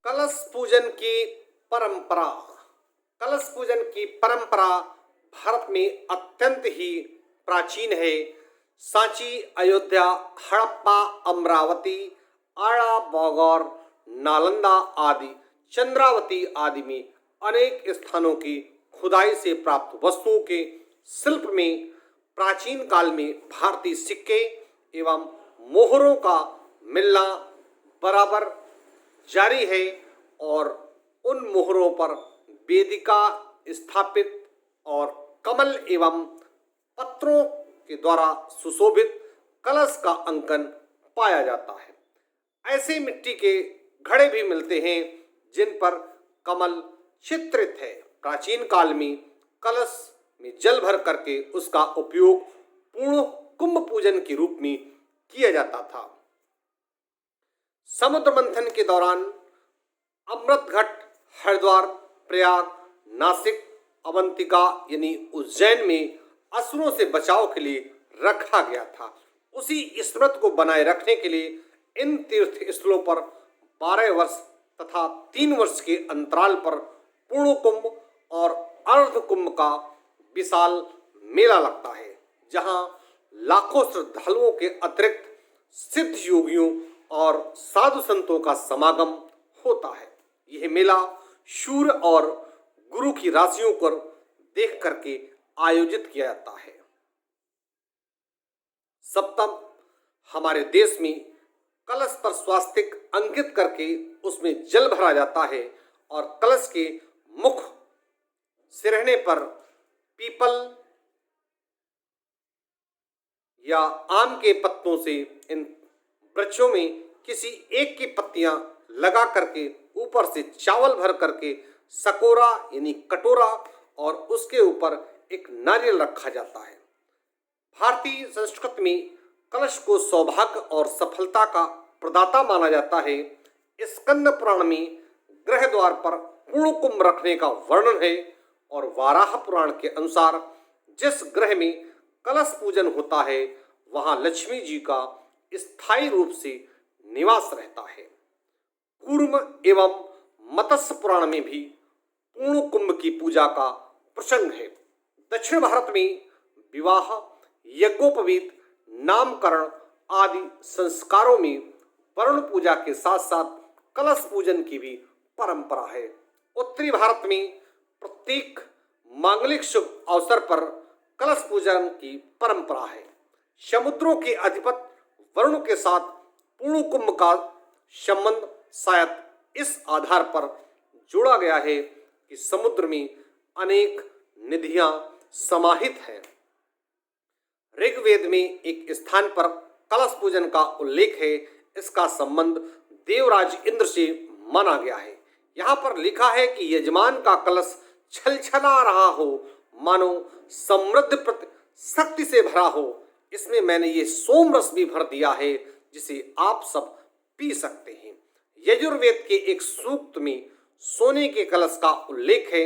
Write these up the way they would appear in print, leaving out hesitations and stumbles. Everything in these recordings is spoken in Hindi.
कलश पूजन की परंपरा। कलश पूजन की परंपरा भारत में अत्यंत ही प्राचीन है। सांची, अयोध्या, हड़प्पा, अमरावती, आड़ा, बौगौर, नालंदा आदि, चंद्रावती आदि में अनेक स्थानों की खुदाई से प्राप्त वस्तुओं के शिल्प में प्राचीन काल में भारतीय सिक्के एवं मोहरों का मिलना बराबर जारी है और उन मोहरों पर वेदिका स्थापित और कमल एवं पत्रों के द्वारा सुशोभित कलश का अंकन पाया जाता है। ऐसे मिट्टी के घड़े भी मिलते हैं जिन पर कमल चित्रित है। प्राचीन काल में कलश में जल भर करके उसका उपयोग पूर्ण कुंभ पूजन के रूप में किया जाता था। समुद्र मंथन के दौरान अमृतघट हरिद्वार, प्रयाग, नासिक, अवंतिका यानी उज्जैन में असुरों से बचाव के लिए रखा गया था। उसी स्मृति को बनाए रखने के लिए इन तीर्थ स्थलों पर 12 वर्ष तथा 3 वर्ष के अंतराल पर पूर्ण कुंभ और अर्ध कुंभ का विशाल मेला लगता है, जहां लाखों श्रद्धालुओं के अतिरिक्त सिद्ध योगियों और साधु संतों का समागम होता है। यह मेला सूर्य और गुरु की राशियों पर देख करके आयोजित किया जाता है। सप्तम, हमारे देश में कलश पर स्वास्तिक अंकित करके उसमें जल भरा जाता है और कलश के मुख सिरहने पर पीपल या आम के पत्तों से इन वृक्षों में किसी एक की पत्तियां लगा करके ऊपर से चावल भर करके सकोरा यानी कटोरा और उसके ऊपर एक नारियल रखा जाता है। भारतीय संस्कृति में कलश को सौभाग्य और सफलता का प्रदाता माना जाता है। स्कंद पुराण में गृह द्वार पर पूर्ण कुंभ रखने का वर्णन है और वाराह पुराण के अनुसार जिस गृह में कलश पूजन होता है वहां लक्ष्मी जी का स्थायी रूप से निवास रहता है। कूर्म एवं मत्स्य पुराण में भी पूर्ण कुंभ की पूजा का प्रसंग है। दक्षिण भारत में विवाह, यज्ञोपवीत, नामकरण आदि संस्कारों में वरुण पूजा के साथ साथ कलश पूजन की भी परंपरा है। उत्तरी भारत में प्रत्येक मांगलिक शुभ अवसर पर कलश पूजन की परंपरा है। समुद्रों के अधिपति वरुण के साथ पूर्ण कुंभ का संबंध शायद इस आधार पर जोड़ा गया है कि समुद्र में अनेक निधियां समाहित हैं। ऋग्वेद में एक स्थान पर कलश पूजन का उल्लेख है। इसका संबंध देवराज इंद्र से माना गया है। यहाँ पर लिखा है कि यजमान का कलश छलछला रहा हो, मानो समृद्ध प्रति शक्ति से भरा हो। इसमें मैंने ये सोम रस भी भर दिया है जिसे आप सब पी सकते हैं। यजुर्वेद के एक सूक्त में सोने के कलश का उल्लेख है।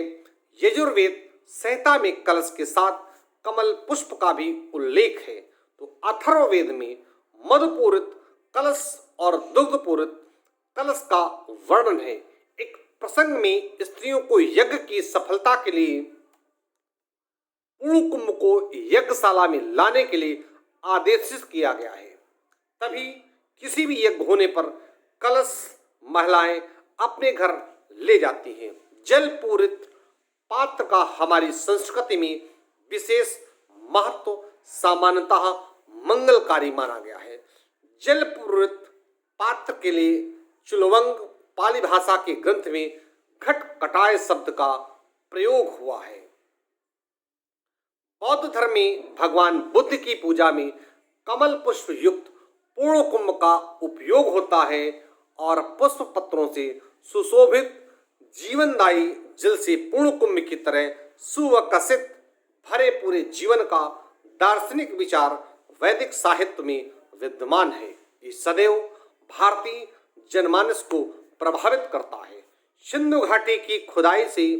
यजुर्वेद संहिता में कलश के साथ कमल पुष्प का भी उल्लेख है। तो अथर्ववेद में मधुपूरित कलश और दुग्धपूरित कलश का वर्णन है। एक प्रसंग में स्त्रियों को यज्ञ की सफलता के लिए पूर्ण कुंभ को यज्ञशाला में लाने के लिए आदेशित किया गया है। तभी किसी भी यज्ञ होने पर कलश महिलाएं अपने घर ले जाती हैं। जल पूरित पात्र का हमारी संस्कृति में विशेष महत्व सामान्यतः मंगलकारी माना गया है। जल पूरित पात्र के लिए चुलवंग पाली भाषा के ग्रंथ में घट कटाय शब्द का प्रयोग हुआ है। बौद्ध धर्म में भगवान बुद्ध की पूजा में कमल पुष्प युक्त पूर्ण कुंभ का उपयोग होता है और पुष्प पत्रों से सुशोभित जीवनदायी जल से पूर्ण कुंभ की तरह सुविकसित भरे पूरे जीवन का दार्शनिक विचार वैदिक साहित्य में विद्यमान है। ये सदैव भारतीय जनमानस को प्रभावित करता है। सिंधु घाटी की खुदाई से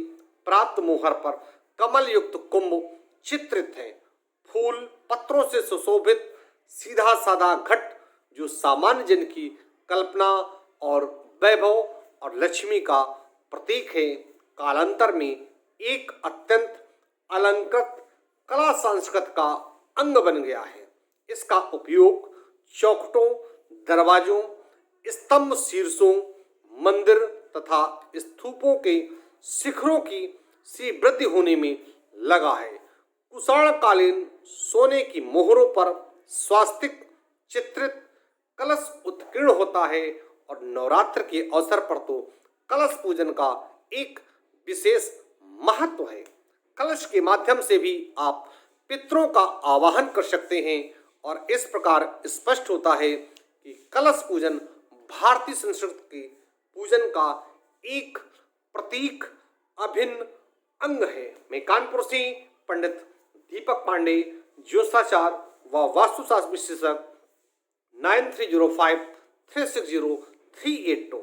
प्राप्त मोहर पर कमल युक्त कुंभ चित्रित है। फूल पत्रों से सुशोभित सीधा साधा घट जो सामान्य जन की कल्पना और वैभव और लक्ष्मी का प्रतीक है। कालांतर में एक अत्यंत अलंकृत कला संस्कृति का अंग बन गया है। इसका उपयोग चौखटों, दरवाजों, स्तंभ शीर्षों, मंदिर तथा स्तूपों के शिखरों की सी वृद्धि होने में लगा है। कुषाणकालीन सोने की मोहरों पर स्वास्तिक चित्रित कलश उत्कीर्ण होता है और नवरात्र के अवसर पर तो कलश पूजन का एक विशेष महत्व है। कलश के माध्यम से भी आप पितरों का आवाहन कर सकते हैं और इस प्रकार स्पष्ट होता है कि कलश पूजन भारतीय संस्कृति के पूजन का एक प्रतीक, अभिन्न अंग है। मैं कानपुर से पंडित दीपक पांडे, ज्योतिषाचार्य व वास्तुशास्त्र विशेषज्ञ, 9305 360 382।